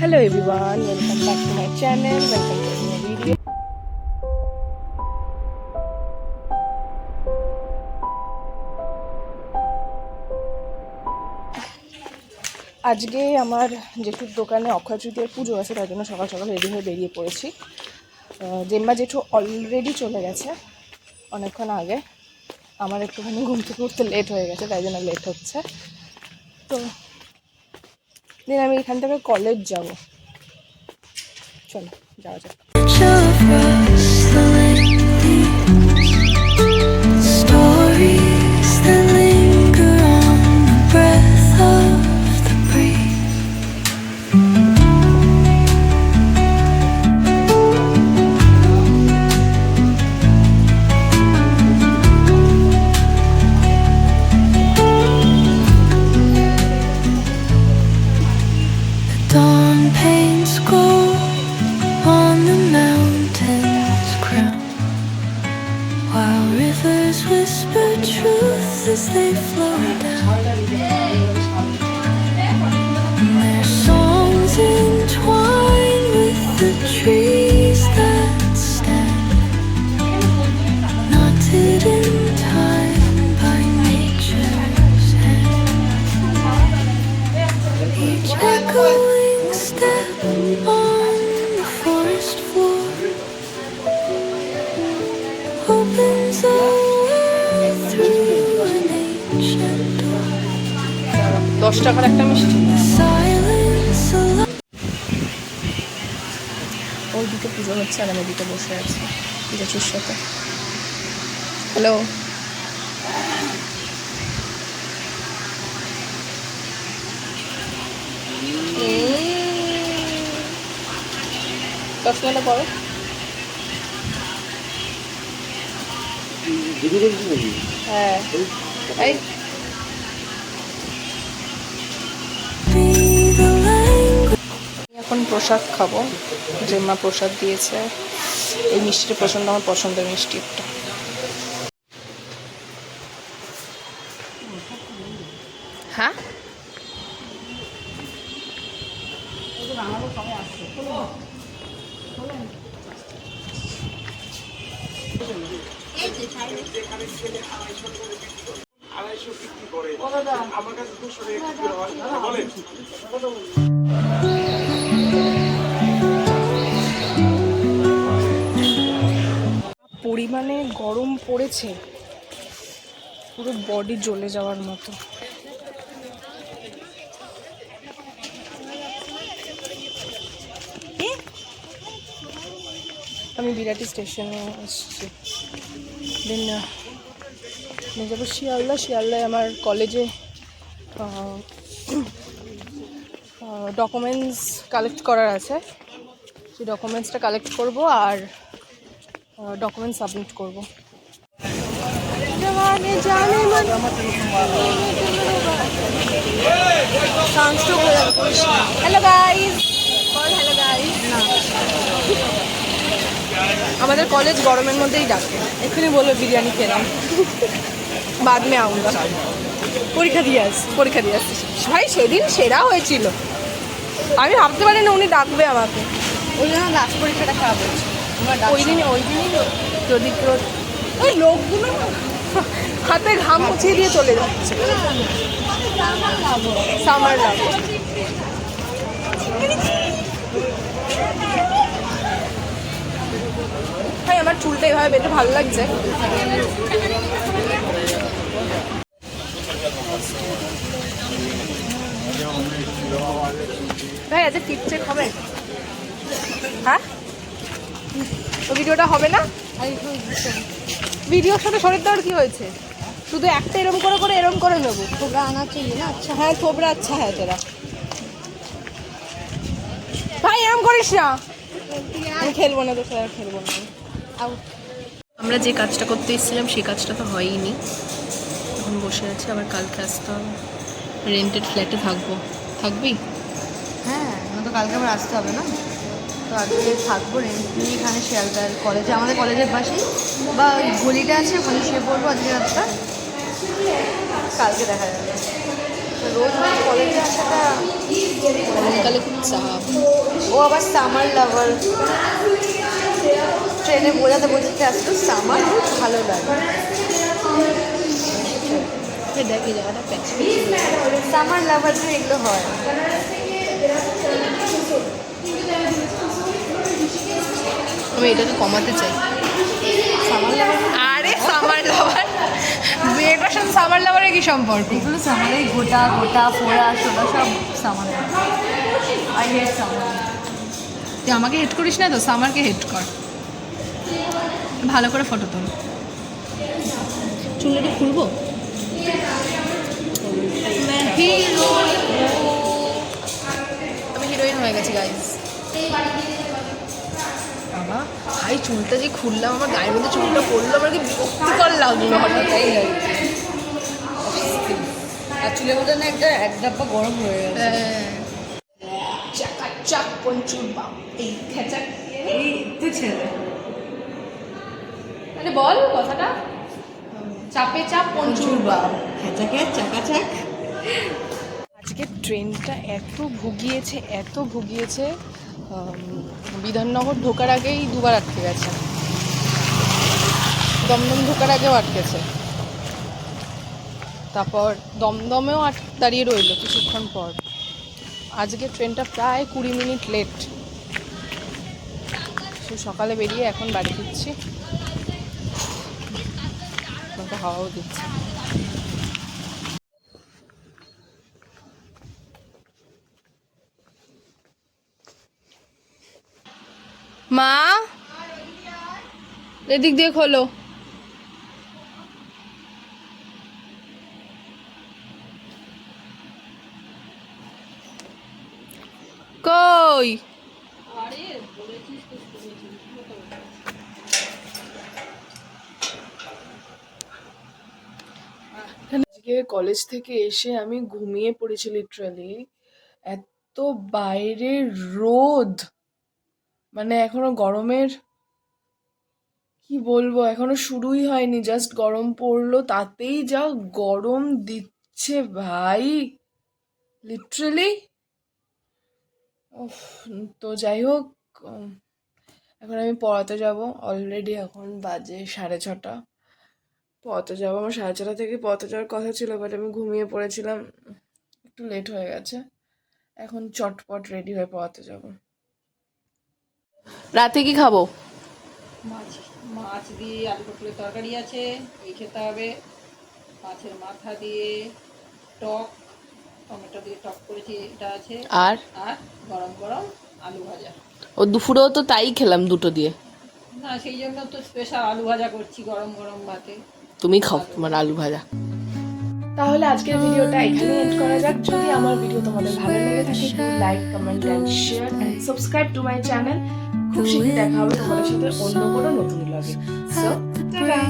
Hello everyone, welcome back to my channel, welcome to a new video. আজকে আমার জেঠুর দোকানে অক্ষয় তৃতীয়ার পুজো আছে, তার জন্য সকাল সকাল রেডি হয়ে বেরিয়ে পড়েছি। জেম্মা জেঠু অলরেডি চলে গেছে অনেকক্ষণ আগে। আমার একটুখানি ঘুম থেকে উঠতে লেট হয়ে গেছে, তাই জন্য লেট হচ্ছে। তো দিন আমি এখান থেকে কলেজ যাব, চলো যাওয়া যাক। As they flow down, and their songs entwine with the trees that stand, knotted in time by nature's hand. Each echoing step on the forest floor opens a world through 10 টাকার একটা মিষ্টি। ওই দিকে পুজো হচ্ছে আর আমি দিকে বসে আছি জেঠুর সাথে। হ্যালো, চশমাটা পড়ো। হ্যাঁ, এই এখন প্রসাদ খাবো, জেম্মা প্রসাদ দিয়েছে। এই মিষ্টিটা প্রচণ্ড আমার পছন্দের মিষ্টি একটা। হ্যাঁ, পরিমাণে গরম পড়েছে, পুরো বডি জ্বলে যাওয়ার মতো। আমি বিরাটি স্টেশনে এসেছি, দেন যাবো শিয়ালদা। শিয়ালদায় আমার কলেজে ডকুমেন্টস কালেক্ট করার আছে, সেই ডকুমেন্টসটা কালেক্ট করব আর ডকুমেন্ট সাবমিট করব। Hello guys, hello guys. আমাদের কলেজ গরমের মধ্যেই ডাকে, এখানে বললো বিরিয়ানি খেলাম, বাদ মে আউঙ্গা। পরীক্ষা দিয়ে আসছি ভাই, সেদিন সেরা হয়েছিল। আমি ভাবতে পারি না উনি ডাকবে আমাকে, ওই জন্য লাস্ট পরীক্ষাটা খারাপ হয়েছে। ওই দিনই যদি ওই লোকগুলো হাতে ঘাম মুছিয়ে দিয়ে চলে যাচ্ছে। সামার লাভ। ভাই আমার চুলটা এভাবে বেঁধে ভালো লাগছে। ভাই আজ টিপ চেক হবে? হ্যাঁ, তো ভিডিওটা হবে না? ভিডিওর সাথে শরীর দেওয়ার কি হয়েছে? শুধু একটা এরম করে এরম করে নেবো। থোবরা আনা চাইয়ে না? আচ্ছা হ্যাঁ, থোবরা আচ্ছা হ্যাঁ তেরা। ভাই এরম করিস না, আমি খেলবো না তো, স্যার খেলবো না। আমরা যে কাজটা করতে এসেছিলাম সেই কাজটা তো হয়নি, এখন বসে আছি। আবার কালকে আসতাম, রেন্টেড ফ্ল্যাটে থাকবি? হ্যাঁ, তো কালকে আবার আসতে হবে না, তো আজকে থাকবো রেন্ট নিয়ে এখানে শিয়ালদার কলেজে, আমাদের কলেজের পাশেই, বা ওই গলিটা আছে ওখানে শুয়ে পড়বো আজকে রাতটা, কালকে দেখা যাবে। রোজ রোজ কলেজে আসাটা গরমকালে খুব চাপ। ও আবার সামার লাভার, ট্রেনে বোঝাতে বোঝাতে আসলো সামার ভালো লাগে। দেখ এই জায়গাটা প্যাচ। সামার লাভারদের এগুলো হয়। আমি এটাকে কমাতে চাই। সামার লাভার, আরে সামার লাভার, এটার সাথে সামার লাভারের কি সম্পর্ক? এগুলো সামারেই গোটা গোটা ফোড়া সোডা সব সামার। I hate summer. তুই আমাকে হেড করিস না তো, সামারকে হেড কর। ভালো করে ফটো তোল। চুলটা খুলবো। আমি হিরোইন হয়ে গেছি গাইস। বাবা ভাই চুলটা যে খুললাম, আমার গায়ের মধ্যে চুলটা পড়লো, আমার কি বিরক্তিকর লাগলো হঠাৎ। তাই আর চুলের মধ্যে না একটা এক ডাব্বা গরম হয়ে গেছে। চাকাচাক পঞ্চুর বাপ এই খেচা। এই তুই ছেলে মানে বল কথাটা। চাপে চাপ পঞ্চুর বাপ। খেচাকে চাকাচাক। আজকে ট্রেনটা এত ভুগিয়েছে বিধাননগর ঢোকার আগেই দুবার আটকে গেছে, দমদম ঢোকার আগেও আটকেছে, তারপর দমদমেও দাঁড়িয়ে রইলো কিছুক্ষণ পর। আজকে ট্রেনটা প্রায় 20 মিনিট লেট। সকালে বেরিয়ে এখন বাড়ি ফিরছি, হাওয়াও দিচ্ছে। মা এদিক দিয়ে খোলো। কই আজকে কলেজ থেকে এসে আমি ঘুমিয়ে পড়েছি লিটারালি। এত বাইরে রোদ, মানে এখনো গরমের কি বলবো, এখনো শুরুই হয়নি, জাস্ট গরম পড়লো, তাতেই যা গরম দিচ্ছে ভাই লিটারালি। তো যাই হোক, এখন আমি পড়াতে যাব। অলরেডি এখন বাজে 6:30। পড়াতে যাবো, আমার 6:30 থেকে পড়াতে যাওয়ার কথা ছিল, বাট আমি ঘুমিয়ে পড়েছিলাম, একটু লেট হয়ে গেছে। এখন চটপট রেডি হয়ে পড়াতে যাব। রাতে কি খাবো? মাছ দিয়ে আলু পটলের তরকারি আছে, এই খেতে হবে। মাছের মাথা দিয়ে টক, টমেটো দিয়ে টক করেছি, এটা আছে। আর আর গরম গরম আলু ভাজা। ও দুপুরেও তো তাই খেলাম দুটো দিয়ে। না, সেই জন্য তো স্পেশাল আলু ভাজা করছি গরম গরম ভাতে। তুমি খাও তোমার আলু ভাজা। তাহলে আজকের ভিডিওটা এখানেই এন্ড করা যাক। যদি আমার ভিডিও তোমাদের ভালো লেগে থাকে, like, comment and share and subscribe to my channel. খুব শীঘ্রই দেখা হবে তোমাদের সাথে অন্য কোনো নতুন ব্লগে। So tata.